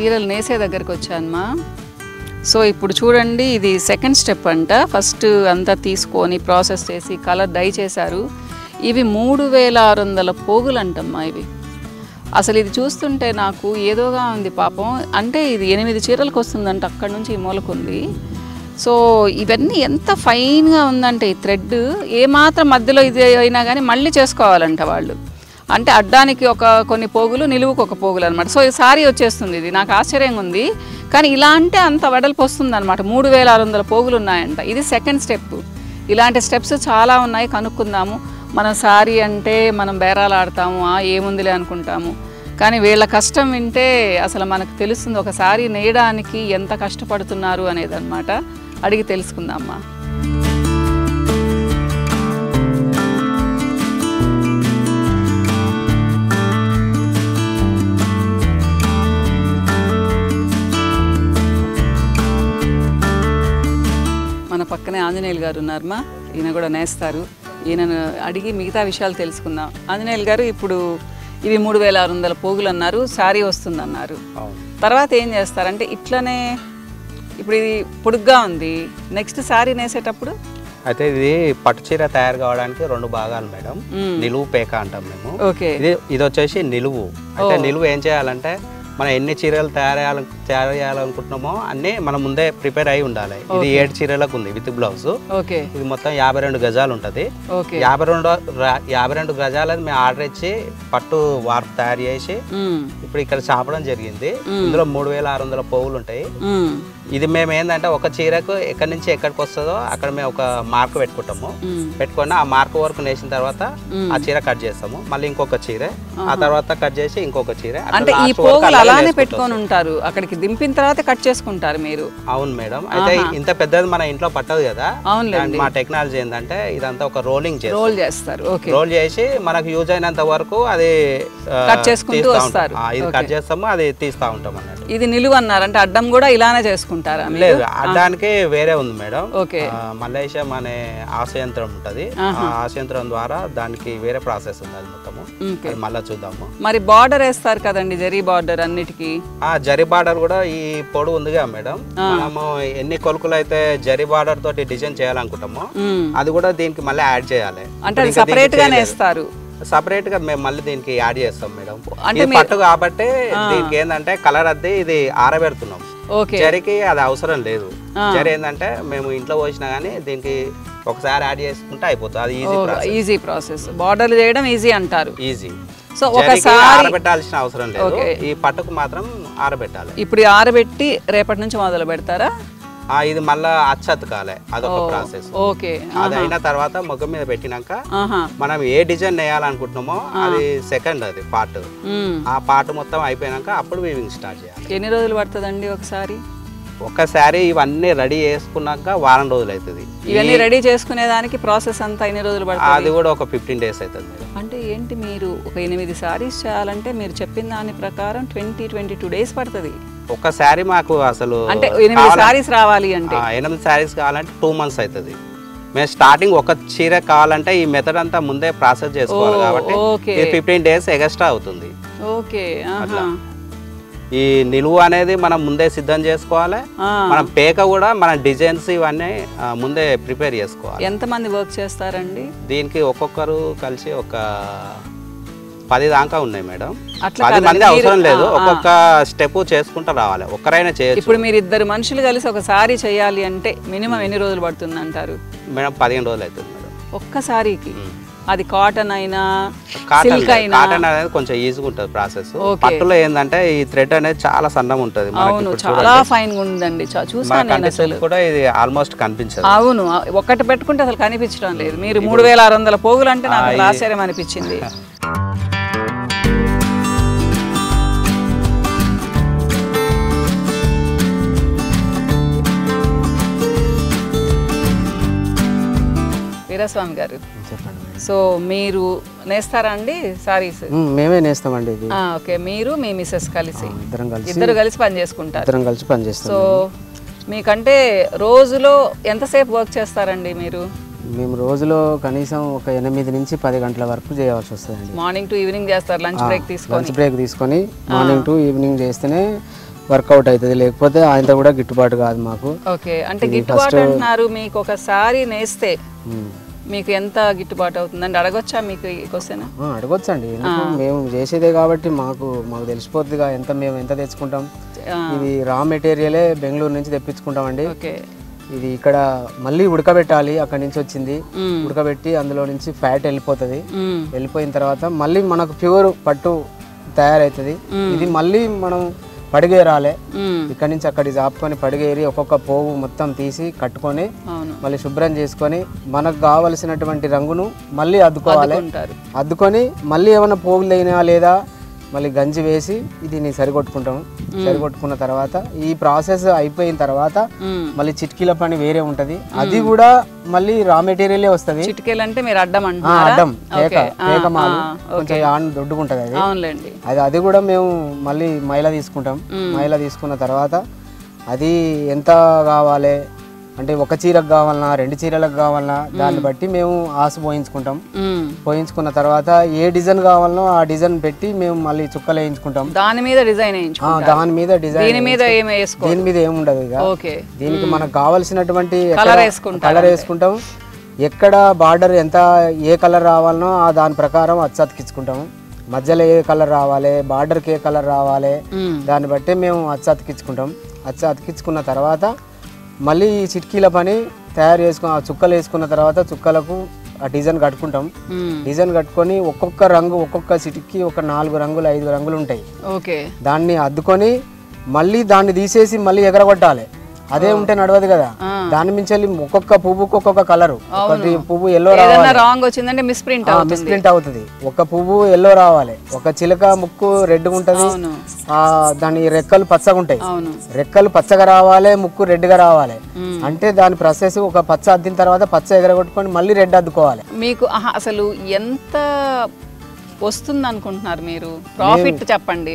చీరలు నేసే దగ్గరికి వచ్చానమ్మా. సో ఇప్పుడు చూడండి, ఇది సెకండ్ స్టెప్ అంట. ఫస్ట్ అంతా తీసుకొని ప్రాసెస్ చేసి కలర్ డై చేశారు. ఇవి 3600 పోగులు అంటమ్మా ఇవి. అసలు ఇది చూస్తుంటే నాకు ఏదోగా ఉంది పాపం. అంటే ఇది 8 చీరలకు వస్తుందంట, అక్కడి నుంచి ఈ మూలకుంది. సో ఇవన్నీ ఎంత ఫైన్గా ఉందంటే ఈ థ్రెడ్ ఏమాత్రం మధ్యలో ఇది అయినా కానీ మళ్ళీ చేసుకోవాలంట వాళ్ళు. అంటే అడ్డానికి కొన్ని పోగులు, నిలువుకు ఒక పోగులు అనమాట. సో ఈ సారీ వచ్చేస్తుంది. ఇది నాకు ఆశ్చర్యంగా ఉంది. కానీ ఇలా అంటే అంత వెడల్పు వస్తుంది అనమాట. 3600 పోగులు ఉన్నాయంట. ఇది సెకండ్ స్టెప్. ఇలాంటి స్టెప్స్ చాలా ఉన్నాయి, కనుక్కుందాము. మనం సారీ అంటే మనం బేరాలు ఆడతాము, ఏముందిలే అనుకుంటాము. కానీ వీళ్ళ కష్టం వింటే అసలు మనకు తెలుస్తుంది ఒక సారీ నేయడానికి ఎంత కష్టపడుతున్నారు అనేది అనమాట. అడిగి తెలుసుకుందామా. మన పక్కనే ఆంజనేయులు గారు ఉన్నారమ్మా. ఈయన కూడా నేస్తారు. ఈయనను అడిగి మిగతా విషయాలు తెలుసుకుందాం. ఆంజనేయులు గారు, ఇప్పుడు ఇవి 3600 పోగులు అన్నారు, శారీ వస్తుందన్నారు. తర్వాత ఏం చేస్తారంటే ఇట్లనే ఇప్పుడు ఇది పొడుగ్గా ఉంది, నెక్స్ట్ శారీ నేసేటప్పుడు అయితే ఇది పట్టు చీర తయారు కావడానికి 2 భాగాలు మేడం. నిలువు పేక అంటాం మేము. ఇది వచ్చేసి నిలువు. అయితే నిలువు ఏం చేయాలంటే మనం ఎన్ని చీరలు తయారు చేయాలనుకుంటున్నామో అన్నీ మనం ముందే ప్రిపేర్ అయి ఉండాలి. ఇది 7 చీరలకు ఉంది విత్ బ్లౌజ్. ఇది మొత్తం 52 గజాలు ఉంటుంది. 52 గజాలని మేము ఆర్డర్ ఇచ్చి పట్టు వార్పు తయారు చేసి ఇప్పుడు ఇక్కడ చాపడం జరిగింది. ఇందులో 3600 పోగులు ఉంటాయి. ఇది మేము ఏంటంటే ఒక చీరకు ఎక్కడి నుంచి ఎక్కడికి వస్తుందో అక్కడ మేము ఒక మార్క్ పెట్టుకుంటాము. పెట్టుకొని ఆ మార్క్ వరకు నేసిన తర్వాత ఆ చీర కట్ చేస్తాము. మళ్ళీ ఇంకొక చీర, ఆ తర్వాత కట్ చేసి ఇంకొక చీర. అంటే ఈ పోగులు అలానే పెట్టుకొని ఉంటారు, అక్కడికి దింపిన తర్వాత కట్ చేసుకుంటారు మీరు? అవును మేడం. అయితే ఇంత పెద్దది మన ఇంట్లో పట్టదు కదా. మా టెక్నాలజీ ఏంటంటే ఇదంతా ఒక రోలింగ్ చేస్తారు. రోల్ చేసి మనకు యూజ్ అయినంత వరకు అది కట్ చేసుకుంటూ వస్తారు. ఇది కట్ చేస్తాము, అది తీస్తా ఉంటాం అన్నట్టు. ఇది నిలువు అన్నారు అంటే అడ్డం కూడా ఇలానే చేసుకుంటారా? లేదు, అడ్డానికి వేరే ఉంది మేడం. మల్లేశం అనే ఆశయంత్రం ఉంటది. ఆ ఆశయంత్రం ద్వారా దానికి వేరే ప్రాసెస్ ఉంది. అది మొత్తము మళ్ళీ చూద్దాము. మరి బార్డర్ వేస్తారు కదండి, జరీ బార్డర్ అన్నిటికీ. జరీ బార్డర్ కూడా ఈ పొడవు ఉందిగా మేడం. మనము ఎన్ని కొలుకులు అయితే జరీ బార్డర్ తోటి డిజైన్ చేయాలనుకుంటామో అది కూడా దీనికి మళ్ళీ యాడ్ చేయాలి. అంటే సపరేట్ గానే వేస్తారు. సపరేట్ గా మేము మళ్ళీ దీనికి యాడ్ చేస్తాం మేడం. ఇది పట్టు కాబట్టి దీనికి ఏంటంటే కలర్ అద్దె ఇది ఆరబెడుతున్నాం. జరికి అది అవసరం లేదు. జరి ఏంటంటే మేము ఇంట్లో పోసినా గానీ దీనికి ఒకసారి యాడ్ చేసుకుంటే అయిపోతుంది. అది ఈజీ ప్రాసెస్. బార్డర్ చేయడం ఈజీ అంటారు. ఈజీ. సో ఒకసారి ఆరబెట్టాల్సిన అవసరం లేదు. ఈ పట్టుకు మాత్రం ఆరబెట్టాలి. ఇప్పుడు ఆరబెట్టి రేపటి నుంచి మొదలు పెడతారా? ఇది మళ్ళా అచ్చతకాలే, అదొక ప్రాసెస్. అది అయిన తర్వాత మొగ్గం మీద పెట్టినాక మనం ఏ డిజైన్ వేయాలనుకుంటున్నామో అది సెకండ్, అది పార్ట్. ఆ పార్ట్ మొత్తం అయిపోయినాక అప్పుడు వీవింగ్ స్టార్ట్ చేయాలి. ఎన్ని రోజులు పడుతుందండి ఒకసారి? ఒకసారి ఇవన్నీ రెడీ చేసుకున్నాక వారం రోజులు అవుతుంది. ఇవన్నీ రెడీ చేసుకునే దానికి ప్రాసెస్ అంతా ఎన్ని రోజులు పడుతుంది? అది కూడా ఒక 15 డేస్ అవుతుంది. అంటే ఏంటి, మీరు ఒక 8 సారీస్ చేయాలంటే మీరు చెప్పిన దాని ప్రకారం 22 డేస్ పడుతుంది ఒకసారి. మాకు అసలు అంటే 8 సారీస్ రావాలి అంటే 8 సారీస్ కావాలంటే 2 months అవుతుంది. మేము స్టార్టింగ్ ఒక చీర కావాలంటే ఈ మెథడ్ అంతా ముందే ప్రాసెస్ చేసుకోవాలి కాబట్టి 15 డేస్ ఎక్స్ట్రా అవుతుంది. అట్లా ఈ నిలువు అనేది మనం ముందే సిద్ధం చేసుకోవాలి. మనం పేక కూడా మన డిజైన్స్ ఇవన్నీ ముందే ప్రిపేర్ చేసుకోవాలి. ఎంతమంది వర్క్ చేస్తారండి దీనికి? ఒక్కొక్కరు కలిసి ఒక 10 దాకా ఉన్నాయి మేడం. 10 మంది అవసరం లేదు, ఒక్కొక్క స్టెప్ చేసుకుంటూ రావాలి. ఒక్కరైనా చేయొచ్చు. ఇప్పుడు మీరు 2 మనుషులు కలిసి ఒక సారీ చేయాలి అంటే మినిమం ఎన్ని రోజులు పడుతుంది అంటారు? మేడం 15 రోజులు అవుతుంది మేడం ఒక్క సారీకి. అది కాటన్ అయినా సిల్క్ అయినా? కాటన్ అనేది కొంచెం ఈజీగా ఉంటుంది ప్రాసెస్. పట్టులో ఏంటంటే ఈ థ్రెడ్ అనేది చాలా సన్నం ఉంటుంది. అవును, చాలా ఫైన్ గా ఉందండి. చూసాను కూడా ఇది ఆల్మోస్ట్ కనిపించదు. అవును, ఒక్కటి పెట్టుకుంటే అసలు కనిపించడం లేదు. మీరు 3600 పోగులు అంటే నాకు ఆశ్చర్యం అనిపించింది. వీరస్వామి గారు చెప్పండి. సో మీరు నేస్తారా అండి సారీస్? మేమే నేస్తామండి. ఓకే, మీరు మీ మిసెస్ కలిసి ఇద్దరు కలిసి పని చేసుకుంటారు. సో మీకంటే రోజులో ఎంతసేపు వర్క్ చేస్తారండి మీరు? మేము రోజులో కనీసం ఒక 8 నుంచి 10 గంటల వరకు చేయవలసి వస్తుందండి. మార్నింగ్ టు ఈవినింగ్ చేస్తారు? లంచ్ బ్రేక్ తీసుకొని మార్నింగ్ టు ఈవినింగ్ చేస్తేనే వర్కౌట్ అవుతుంది, లేకపోతే ఆయనతో కూడా గిట్టుబాటు కాదు మాకు. ఓకే, అంటే గిట్టుబాటు అంటున్నారు. మీకు ఒకసారి నేస్తే మీకు ఎంత గిట్టుబాటు అవుతుందండి? అడగొచ్చా మీకు ఈ క్వశ్చన్? అడగొచ్చండి, ఎందుకు మేము చేసేదే కాబట్టి మాకు తెలిసిపోతుందిగా మేము ఎంత తెచ్చుకుంటాం. ఇది రా మెటీరియలే బెంగళూరు నుంచి తెప్పించుకుంటామండి. ఓకే, ఇది ఇక్కడ మళ్ళీ ఉడకబెట్టాలి, అక్కడి నుంచి వచ్చింది ఉడకబెట్టి అందులో నుంచి ఫ్యాట్ వెళ్ళిపోతుంది. వెళ్ళిపోయిన తర్వాత మళ్ళీ మనకు ప్యూర్ పట్టు తయారవుతుంది. ఇది మళ్ళీ మనం పడిగేరాలి, ఇక్కడ నుంచి అక్కడికి జాపుకొని పడిగేరి ఒక్కొక్క పోగు మొత్తం తీసి కట్టుకొని మళ్ళీ శుభ్రం చేసుకొని మనకు కావలసినటువంటి రంగును మళ్ళీ అద్దుకోవాలి. అద్దుకొని మళ్ళీ ఏమైనా పోగులు అయినా లేదా మళ్ళీ గంజి వేసి దీన్ని సరికొట్టుకుంటాము. సరికొట్టుకున్న తర్వాత ఈ ప్రాసెస్ అయిపోయిన తర్వాత మళ్ళీ చిట్కీల పని వేరే ఉంటది, అది కూడా మళ్ళీ రా మెటీరియలే వస్తుంది. చిట్కీలు అంటే మీరు అడ్డం అడ్డం కేకమాలు కొంచెం దొడ్డుకుంటది అది కూడా మేము మళ్ళీ మైలా తీసుకుంటాం. మైలా తీసుకున్న తర్వాత అది ఎంత కావాలి అంటే ఒక చీరకు కావాలన్నా 2 చీరలకు కావాలన్నా దాన్ని బట్టి మేము ఆసు పోయించుకుంటాం. పోయించుకున్న తర్వాత ఏ డిజైన్ కావాలనో ఆ డిజైన్ పెట్టి మేము మళ్ళీ చుక్కలు వేయించుకుంటాం. దాని మీద డిజైన్ దీని మీద ఏముండదు ఇక. దీనికి మనకు కావాల్సినటువంటి కలర్ వేసుకుంటాం. ఎక్కడ బార్డర్ ఎంత ఏ కలర్ రావాలనో ఆ దాని ప్రకారం అచ్చతికించుకుంటాము. మధ్యలో ఏ కలర్ రావాలి, బార్డర్కి ఏ కలర్ రావాలి, దాన్ని బట్టి మేము అచ్చతికించుకుంటాం. అతికించుకున్న తర్వాత మళ్ళీ ఈ చిట్కీల పని తయారు చేసుకుని ఆ చుక్కలు వేసుకున్న తర్వాత చుక్కలకు ఆ డిజైన్ కట్టుకుంటాం. డిజైన్ కట్టుకొని ఒక్కొక్క రంగు ఒక్కొక్క చిటికి ఒక 4 రంగులు 5 రంగులు ఉంటాయి. దాన్ని అద్దుకొని మళ్ళీ దాన్ని తీసేసి మళ్ళీ ఎగరగొట్టాలి. అదే ఉంటే నడవదు కదా. దాని మించి ఒక్కొక్క పువ్వుకి ఒక్కొక్క కలర్. ఒకటి పువ్వు ఎల్లో రావాలి, మిస్ప్రింట్ అవుతుంది. ఒక పువ్వు ఎల్లో రావాలి, ఒక చిలక ముక్కు రెడ్ ఉంటది, దాని రెక్కలు పచ్చగా ఉంటాయి. రెక్కలు పచ్చగా రావాలి, ముక్కు రెడ్ గా రావాలి. అంటే దాని ప్రాసెస్ ఒక పచ్చ అద్దిన తర్వాత పచ్చ ఎగరగొట్టుకొని మళ్ళీ రెడ్ అద్దుకోవాలి. మీకు అసలు ఎంత వస్తుంది అనుకుంటున్నారు మీరు? ప్రాఫిట్ చెప్పండి.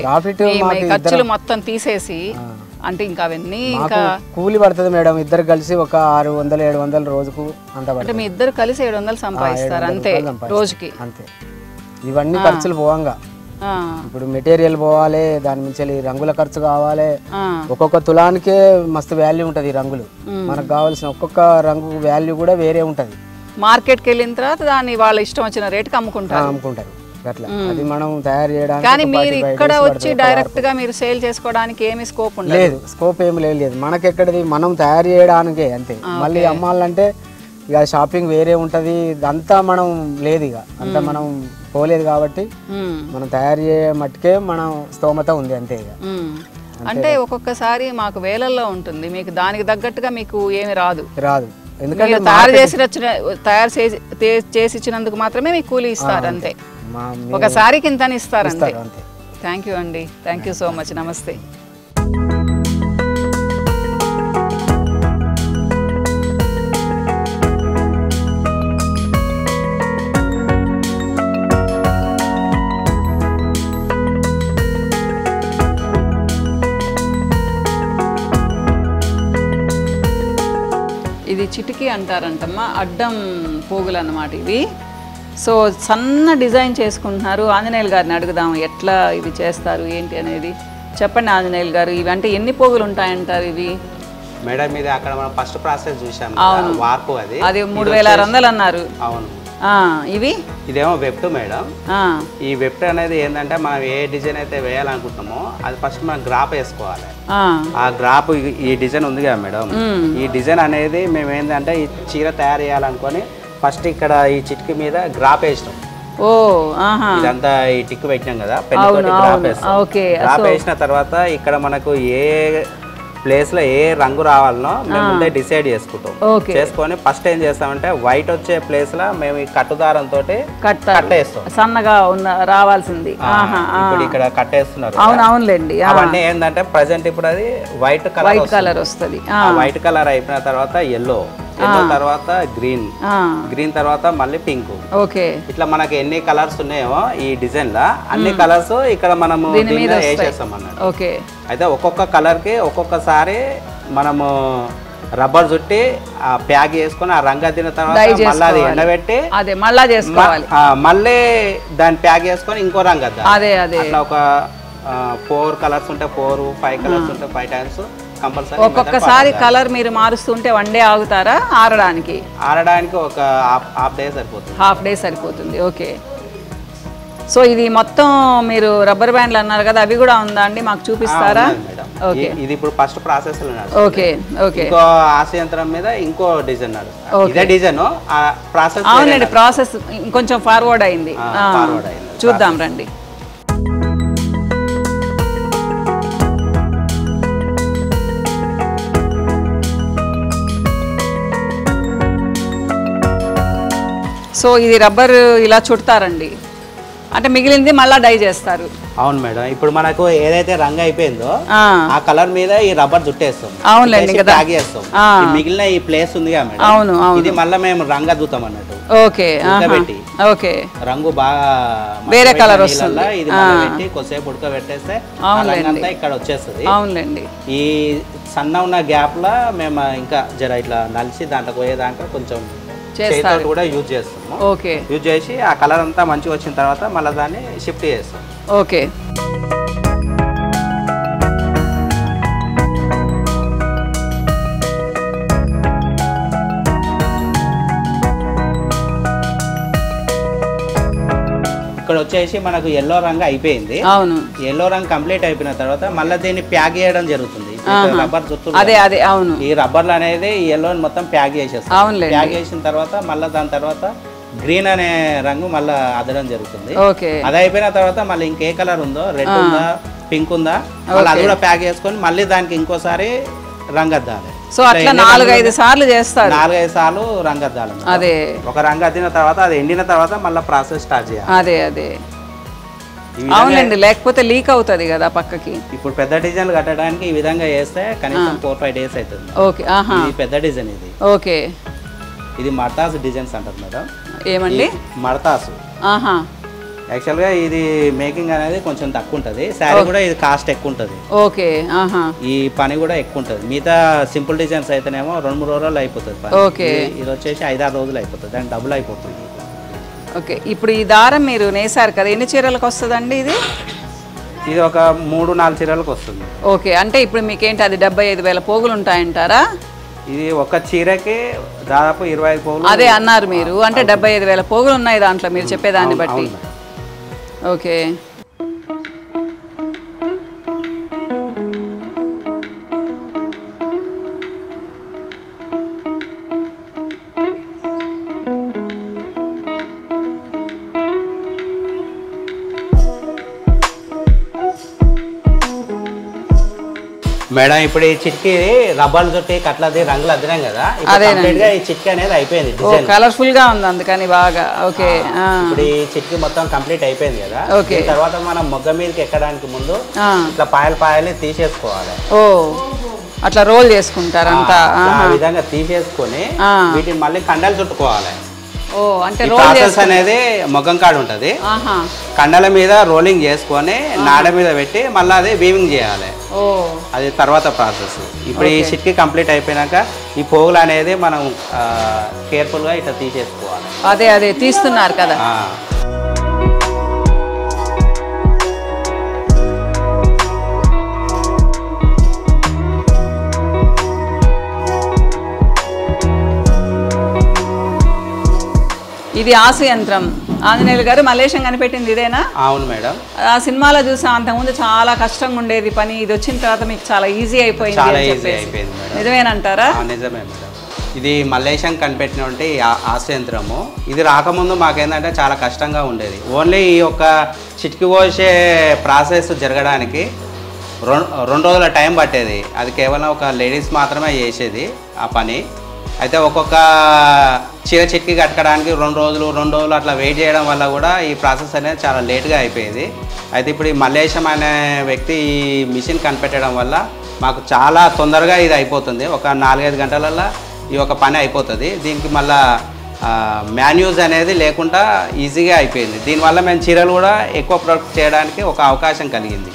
ఖర్చులు మొత్తం తీసేసి అంటే ఇంకా అవన్నీ ఇంకా కూలి పడుతుంది మేడం. ఇద్దరు కలిసి ఒక 600-700 రోజుకు అంత. అంటే మీ ఇద్దరు కలిసి 700 సంపాదిస్తారు అంతే రోజుకి? అంతే. ఇవన్నీ ఖర్చులు పోవంగా. ఇప్పుడు మెటీరియల్ పోవాలి, దాని నుంచి రంగుల ఖర్చు కావాలి. ఒక్కొక్క తులానికే మస్తు వాల్యూ ఉంటది. రంగులు మనకు కావాల్సిన ఒక్కొక్క రంగు వాల్యూ కూడా వేరే ఉంటది. మార్కెట్కి వెళ్ళిన తర్వాత దాన్ని వాళ్ళ ఇష్టం వచ్చిన రేటుకి అమ్ముకుంటారు. అది మనం తయారు చేయడానికి. కానీ మీరు ఇక్కడ వచ్చి డైరెక్ట్ గా మీరు సేల్ చేసుకోవడానికి ఏమి స్కోప్ లేదు. స్కోప్ ఏమి లేదు. మనకి ఎక్కడది మనం తయారు చేయడానికే అంతే. మళ్ళీ అమ్మాలంటే ఇక షాపింగ్ వేరే ఉంటది. అంతా మనం లేదు, ఇక అంతా మనం పోలేదు కాబట్టి మనం తయారు చేయ మట్టుకే మనం స్తోమత ఉంది అంతే. ఇక అంటే ఒక్కొక్కసారి మాకు వేలల్లో ఉంటుంది, మీకు దానికి తగ్గట్టుగా మీకు ఏమి రాదు. ఎందుకంటే తయారు చేసి ఇచ్చినందుకు మాత్రమే మీకు కూలీ ఇస్తారు అంతే. ఒకసారికి ఇంత ఇస్తారు అంతే. థ్యాంక్ యూ అండి, థ్యాంక్ యూ సో మచ్. నమస్తే. ఇది చిటికీ అంటారంటమ్మా, అడ్డం పోగులు అన్నమాట ఇవి. సో సన్న డిజైన్ చేసుకుంటున్నారు. ఆంజనేయులు గారిని అడుగుదాం ఎట్లా ఇవి చేస్తారు ఏంటి అనేది. చెప్పండి ఆంజనేయులు గారు, ఇవి అంటే ఎన్ని పోగులు ఉంటాయంటారు ఇవి? మేడం ఇది అక్కడ మనం ఫస్ట్ ప్రాసెస్ చూసాం, వార్పు. అది 3600 అన్నారు. అవును. ఇదేమో వెబ్ట్ మేడం. ఈ వెబ్ట్ అనేది ఏంటంటే మనం ఏ డిజైన్ అయితే వేయాలనుకుంటున్నామో అది ఫస్ట్ మనం గ్రాప్ వేసుకోవాలి. ఆ గ్రాప్ ఈ డిజైన్ ఉంది కదా మేడం, ఈ డిజైన్ అనేది మేము ఏంటంటే ఈ చీర తయారు చేయాలనుకొని ఫస్ట్ ఇక్కడ ఈ చిటికి మీద గ్రాప్ వేసినాం. ఇదంతా ఈ టిక్కు పెట్టినాం కదా, పెన్నుతోటి గ్రాప్ వేస్తాం. గ్రాప్ వేసిన తర్వాత ఇక్కడ మనకు ఏ ప్లేస్ లో ఏ రంగు రావాలనో మేము ముందే డిసైడ్ చేసుకుంటాం. చేసుకొని ఫస్ట్ ఏం చేస్తామంటే వైట్ వచ్చే ప్లేస్ లో మేము ఈ కట్టుదారంతో కట్టేస్తాం. సన్నగా రావాల్సింది ఇప్పుడు ఇక్కడ కట్టేస్తున్నారు. అవునవునులేండి. అవన్నీ ఏంటంటే ప్రజెంట్ ఇప్పుడు అది వైట్ కలర్ వస్తుంది. వైట్ కలర్ అయిపోయిన తర్వాత ఎల్లో తర్వాత గ్రీన్ తర్వాత మళ్ళీ పింక్. ఇట్లా మనకి ఎన్ని కలర్స్ ఉన్నాయో ఈ డిజైన్ లా అన్ని కలర్స్ ఇక్కడ మనము వేసేస్తాం అన్నట్టు. అయితే ఒక్కొక్క కలర్ కి ఒక్కొక్కసారి మనము రబ్బర్ చుట్టి ప్యాక్ చేసుకుని ఆ రంగు అద్దిన తర్వాత మళ్ళీ అది ఎండబెట్టి మళ్ళీ దాన్ని ప్యాక్ చేసుకొని ఇంకో రంగు అద్దాలి. అట్లా ఒక 4 కలర్స్ ఉంటే 4, 5 కలర్స్ ఉంటే 5 టైమ్స్ కంపల్సరీ. ఒక్కొక్కసారి కలర్ మీరు మారుస్తుంటే 1 డే ఆగుతారా ఆరడానికి? ఆరడానికి ఒక హాఫ్ డే సరిపోతుంది. హాఫ్ డే సరిపోతుంది. ఓకే. సో ఇది మొత్తం మీరు రబ్బర్ బ్యాండ్లు అన్నారు కదా, అవి కూడా ఉందా అండి? మాకు చూపిస్తారా? ఓకే. ఇది ఇప్పుడు ఫస్ట్ ప్రాసెస్. Okay okay. ఇంకో ఆసి యంత్రం మీద ఇంకో డిజైన్ ఇదే డిజైన్ ప్రాసెస్. అవునండి, ప్రాసెస్ ఇంకొంచెం ఫార్వర్డ్ అయింది. చూద్దాం రండి. సో ఇది రబ్బర్ ఇలా చుడతారండి, అంటే మిగిలింది మళ్ళీ డై చేస్తారు. అవును మేడం. ఇప్పుడు మనకు ఏదైతే రంగు అయిపోయిందో ఆ కలర్ మీద ఈ రబ్బర్ చుట్టేస్తాం. అవునులేండి కదా, ట్యాగ్ చేస్తాం. మిగిలిన ఈ ప్లేస్ ఉంది కదా మేడం, అవును అవును, ఇది మళ్ళీ మేము రంగు అద్దుతాం అన్నట్టు. Okay okay. రంగు బాగా వేరే కలర్ వస్తుంది. ఇది పెట్టి కొద్దిసేపు ఉడకబెట్టేస్తే అంతా ఇక్కడ వచ్చేస్తుంది. అవునులేండి. ఈ సన్న ఉన్న గ్యాప్ లా మేము ఇంకా జర ఇట్లా నలిసి దాంట్లో పోయేదాకా కొంచెం చేస్తారు కూడా యూజ్ చేస్తాము. ఓకే. యూజ్ చేసి ఆ కలర్ అంతా మంచిగా వచ్చిన తర్వాత మళ్ళీ దాన్ని షిఫ్ట్ చేస్తాం. ఓకే. ఇక్కడ వచ్చేసి మనకు ఎల్లో రంగు అయిపోయింది. అవును. ఎల్లో రంగు కంప్లీట్ అయిపోయిన తర్వాత మళ్ళీ దీన్ని ప్యాక్ చేయడం జరుగుతుంది. రబ్బర్ చుట్టూ అదే అదే అవును, ఈ రబ్బర్లు అనేది ఎల్లో మొత్తం ప్యాక్ చేసేస్తాం. ప్యాక్ చేసిన తర్వాత మళ్ళీ దాని తర్వాత గ్రీన్ అనే రంగు మళ్ళీ అద్దడం జరుగుతుంది. అది అయిపోయిన తర్వాత మళ్ళీ ఇంకే కలర్ ఉందో, రెడ్ ఉందా, పింక్ ఉందా, మళ్ళీ అది కూడా ప్యాక్ చేసుకొని మళ్ళీ దానికి ఇంకోసారి రంగు అద్దాలి. సో అట్లా 4-5 సార్లు చేస్తారు. 4-5 సార్లు రంగు అద్దాలి. అదే ఒక రంగు అద్దిన తర్వాత అది ఎండిన తర్వాత మళ్ళీ ప్రాసెస్ స్టార్ట్ చేయాలి. అదే అదే అవునండి, లేకపోతే లీక్ అవుతుంది కదా పక్కకి. ఇప్పుడు పెద్ద డిజైన్లు కట్టడానికి ఈ విధంగా చేస్తే కనీసం 4-5 డేస్ అవుతుంది. ఓకే. ఇది పెద్ద డిజైన్. ఇది ఓకే. ఇది మడతాసు డిజైన్స్ అంటారు మేడం. ఏమండి? మడతాసు. యాక్చువల్గా ఇది మేకింగ్ అనేది కొంచెం తక్కువ ఉంటుంది. శారీ కూడా ఇది కాస్ట్ ఎక్కువ ఉంటుంది. ఓకే. ఈ పని కూడా ఎక్కువ ఉంటుంది. మిగతా సింపుల్ డిజైన్స్ అయితేనేమో 2-3 రోజులు అయిపోతుంది. ఓకే. ఇది వచ్చేసి 5-6 రోజులు అయిపోతుంది. దానికి డబుల్ అయిపోతుంది. ఓకే. ఇప్పుడు ఈ దారం మీరు నేసారు కదా, ఎన్ని చీరలకు వస్తుందండి ఇది? ఇది ఒక 3-4 చీరలకు వస్తుంది. ఓకే. అంటే ఇప్పుడు మీకేంటి అది 75,000 పోగులు ఉంటాయంటారా? ఇది ఒక చీరకి దాదాపు 25 పోగులు. అదే అన్నారు మీరు, అంటే 75,000 పోగులు ఉన్నాయి దాంట్లో మీరు చెప్పేదాన్ని బట్టి. ఓకే. మేడం ఇప్పుడు ఈ చిట్కి రబ్బర్ చుట్టి కట్లది రంగులు అద్దినాం కదా, ఈ చిట్కి అనేది అయిపోయింది. కలర్ఫుల్ గా ఉంది అందుకని బాగా. ఓకే. ఇప్పుడు ఈ చిట్కి మొత్తం కంప్లీట్ అయిపోయింది కదా. తర్వాత మనం మొగ్గ మీదకి ఎక్కడానికి ముందు ఇట్లా పాయలు తీసేసుకోవాలి. ఓ అట్లా రోల్ చేసుకుంటారంతా. ఆ విధంగా తీసేసుకొని వీటిని మళ్ళీ కండలు చుట్టుకోవాలి. అంటే ప్రాసెస్ అనేది మొగ్గం కాడ ఉంటుంది. కండల మీద రోలింగ్ చేసుకొని నాడ మీద పెట్టి మళ్ళీ అది వీవింగ్ చేయాలి. అది తర్వాత ప్రాసెస్. ఇప్పుడు ఈ చిట్కి కంప్లీట్ అయిపోయినాక ఈ పోగులు అనేది మనం కేర్ఫుల్గా ఇట్లా తీసేసుకోవాలి. అదే అదే తీస్తున్నారు కదా. ఇది ఆసు యంత్రం. ఆంజనేయులు గారు మలేషియం కనిపెట్టింది ఇదేనా? అవును మేడం. ఆ సినిమాలో చూసాం, అంతకుముందు చాలా కష్టంగా ఉండేది పని, ఇది వచ్చిన తర్వాత మీకు చాలా ఈజీ అయిపోయింది. చాలా ఈజీ అయిపోయింది మేడం. నిజమేనంటారా? నిజమే మేడం. ఇది మలేషియం కనిపెట్టినటువంటి ఆసు యంత్రము. ఇది రాకముందు మాకేంటంటే చాలా కష్టంగా ఉండేది. ఓన్లీ ఈ యొక్క చిటికి పోసే ప్రాసెస్ జరగడానికి 2 రోజుల టైం పట్టేది. అది కేవలం ఒక లేడీస్ మాత్రమే చేసేది ఆ పని. అయితే ఒక్కొక్క చీర చిట్కి కట్టడానికి 2 రోజులు అట్లా వెయిట్ చేయడం వల్ల కూడా ఈ ప్రాసెస్ అనేది చాలా లేట్గా అయిపోయేది. అయితే ఇప్పుడు ఈ మల్లేశం అనే వ్యక్తి ఈ మిషన్ కనిపెట్టడం వల్ల మాకు చాలా తొందరగా ఇది అయిపోతుంది. ఒక 4-5 గంటలలో ఈ ఒక పని అయిపోతుంది. దీనికి మళ్ళా మాన్యూజ్ అనేది లేకుండా ఈజీగా అయిపోయింది. దీనివల్ల మేము చీరలు కూడా ఎక్కువ ప్రొడక్ట్ చేయడానికి ఒక అవకాశం కలిగింది.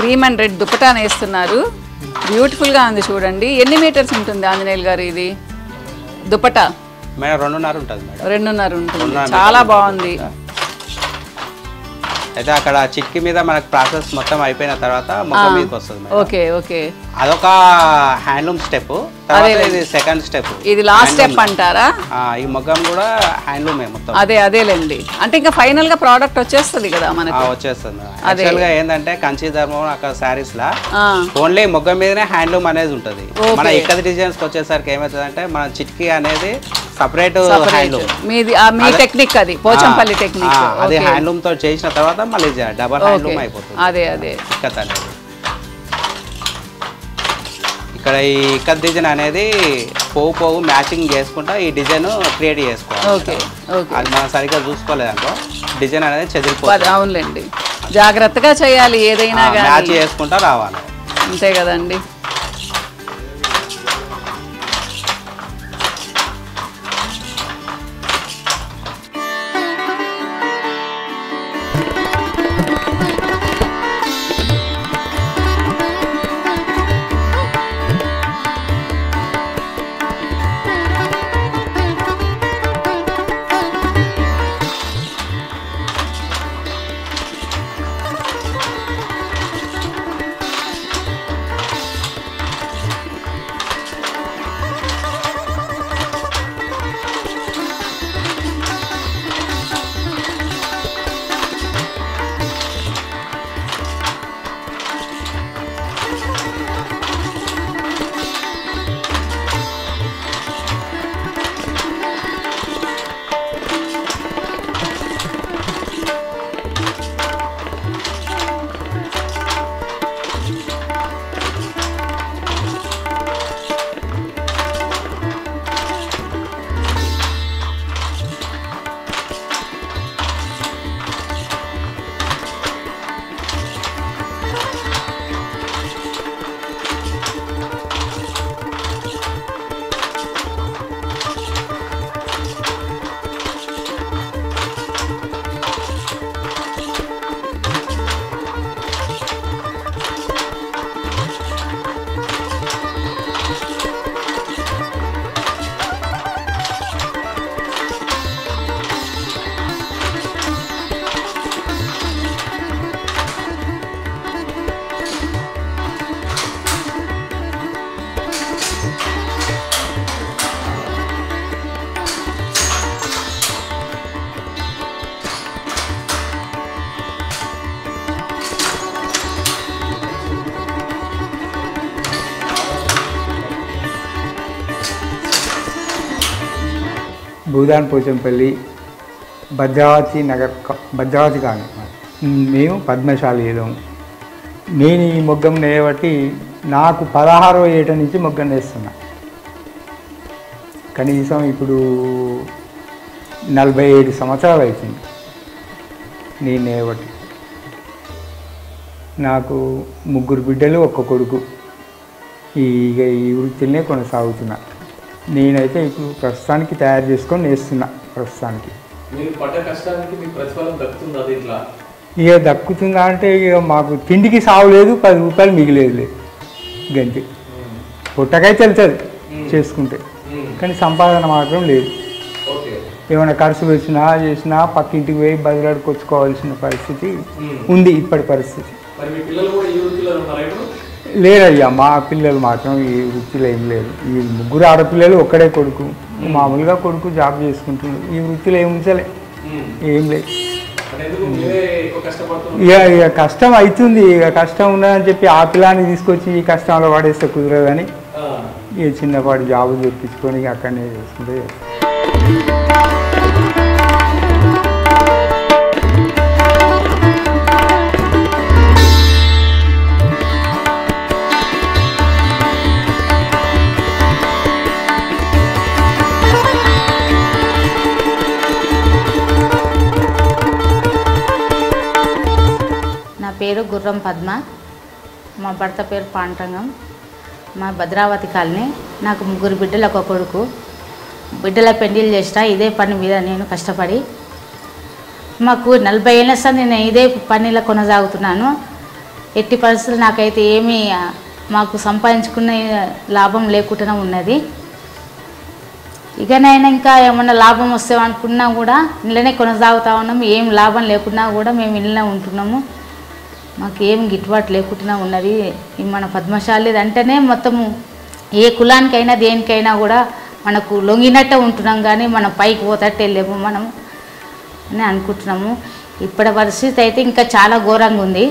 క్రీమ్ అండ్ రెడ్ దుపటాను వేస్తున్నారు. బ్యూటిఫుల్గా ఉంది చూడండి. ఎన్ని మీటర్స్ ఉంటుంది ఆంజనేయులు గారు ఇది దుపటా? మేడం 2.5 ఉంటుంది మేడం. 2.5 ఉంటుంది. చాలా బాగుంది. అయితే అక్కడ చిట్కి మీద మనకు ప్రాసెస్ మొత్తం అయిపోయిన తర్వాత మొగ్గం మీదకి వస్తుంది మేడం. Okay okay. అదొక హ్యాండ్లూమ్ స్టెప్. ఇది సెకండ్ స్టెప్. ఇది లాస్ట్ స్టెప్ అంటారా? ఈ మొగ్గం కూడా హ్యాండ్లూమే మొత్తం. అదేలేండి. అంటే ఇంకా ఫైనల్ గా ప్రోడక్ట్ వచ్చేస్తుంది కదా మనకి? వచ్చేస్తుంది. యాక్చువల్ గా ఏంటంటే కంచి ధర్మం అక్కడ శారీస్ లా ఓన్లీ మొగ్గం మీదనే హ్యాండ్లూమ్ అనేది ఉంటుంది. మన ఇక్కడ డిజైన్స్ వచ్చేసరికి ఏమవుతుంది అంటే మన చిట్కి అనేది సపరేట్ హ్యాండ్లూమ్. మీ టెక్నిక్ అది పోచంపల్లి టెక్నిక్. అది హ్యాండ్లూమ్ తో చేసిన తర్వాత మళ్ళీ డబల్ హ్యాండ్లూమ్ అయిపోతుంది. అదే ఇక్కత్ అనేది. ఇక్కడ ఈ ఇక్కత్ డిజైన్ అనేది పోగు మ్యాచింగ్ చేసుకుంటా ఈ డిజైన్ క్రియేట్ చేసుకోవాలి. అది మనం సరిగ్గా చూసుకోలేదనుకో డిజైన్ అనేది చెదిరిపోతుంది. అవునులేండి, జాగ్రత్తగా చేయాలి ఏదైనా మ్యాచ్ చేసుకుంటా రావాలి. అంతే కదండి. భూదాన్ పోచంపల్లి భద్రావతి నగర్ భద్రావతి కాలనీ. మేము పద్మశాలీలం. నేను ఈ మొగ్గం నేయబట్టి నాకు 16వ ఏట నుంచి మొగ్గం నేస్తున్నా. కనీసం ఇప్పుడు 47 సంవత్సరాలు అవుతుంది నేను నేయబట్టి. నాకు 3 బిడ్డలు 1 కొడుకు. ఈ వృత్తినే కొనసాగుతున్నా. నేనైతే ఇప్పుడు ప్రస్తుతానికి తయారు చేసుకొని నేస్తున్నా. ప్రస్తుతానికి ఇక దక్కుతుందా అంటే ఇక మాకు తిండికి సాగు లేదు, 10 రూపాయలు మిగిలేదు గంటి. పుట్టకైతే వెళ్తుంది చేసుకుంటే, కానీ సంపాదన మాత్రం లేదు. ఏమైనా ఖర్చులు వచ్చినా చేసినా పక్కింటికి పోయి బదిలాడుకొచ్చుకోవాల్సిన పరిస్థితి ఉంది ఇప్పటి పరిస్థితి. లేరయ్యా, మా పిల్లలు మాత్రం ఈ వృత్తిలో ఏం లేదు. ఈ 3 ఆడపిల్లలు ఒక్కడే కొడుకు. మామూలుగా కొడుకు జాబ్ చేసుకుంటున్నాడు. ఈ వృత్తిలో ఏం ఉంచలే, ఏం లేదు. ఇక కష్టం అవుతుంది. ఇక కష్టం ఉన్నదని చెప్పి ఆ పిల్లాన్ని తీసుకొచ్చి ఈ కష్టంలో పడేస్తే కుదరదని ఇక చిన్నపాటి జాబు తెప్పించుకొని అక్కడనే చేసుకుంటే. పేరు గుర్రం పద్మ, మా భర్త పేరు పాండ్రంగం, మా భద్రావతి కాలనీ. నాకు 3 బిడ్డలు 1 కొడుకు. బిడ్డల పెళ్లిళ్ళు చేసిన ఇదే పని మీద నేను కష్టపడి మాకు 40 ఏళ్ళ సార్ నేను ఇదే పనిలో కొనసాగుతున్నాను. ఎట్టి పరిస్థితులు నాకైతే ఏమీ మాకు సంపాదించుకునే లాభం లేకుండా ఉన్నది. ఇకనైనా ఇంకా ఏమన్నా లాభం వస్తే అనుకున్నా కూడా ఇళ్ళనే కొనసాగుతూ ఉన్నాము. ఏం లాభం లేకున్నా కూడా మేము ఇళ్ళనే ఉంటున్నాము. మాకు ఏం గిట్టుబాటు లేకుండా ఉన్నది. మన పద్మశాలి అంటేనే మొత్తము ఏ కులానికైనా దేనికైనా కూడా మనకు లొంగినట్టే ఉంటున్నాం, కానీ మనం పైకి పోతట్టే లేము మనం అని అనుకుంటున్నాము. ఇప్పటి పరిస్థితి అయితే ఇంకా చాలా ఘోరంగా ఉంది.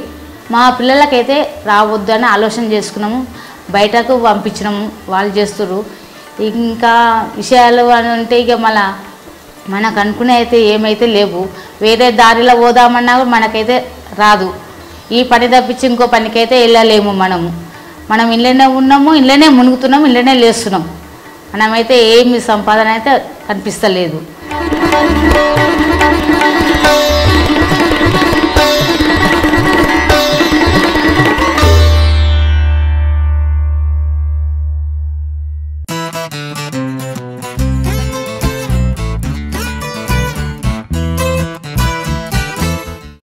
మా పిల్లలకైతే రావద్దు అని ఆలోచన చేసుకున్నాము, బయటకు పంపించినాము, వాళ్ళు చేస్తున్నారు. ఇంకా విషయాలు అని అంటే ఇక మనకు అనుకునే అయితే ఏమైతే లేవు. వేరే దారిలో పోదామన్నా మనకైతే రాదు. ఈ పని తప్పించి ఇంకో పనికైతే వెళ్ళలేము. మనం ఇళ్ళనే ఉన్నాము, ఇళ్ళనే మునుగుతున్నాము, ఇళ్ళనే లేస్తున్నాం. మనమైతే ఏమి సంపాదన అయితే కనిపిస్తలేదు.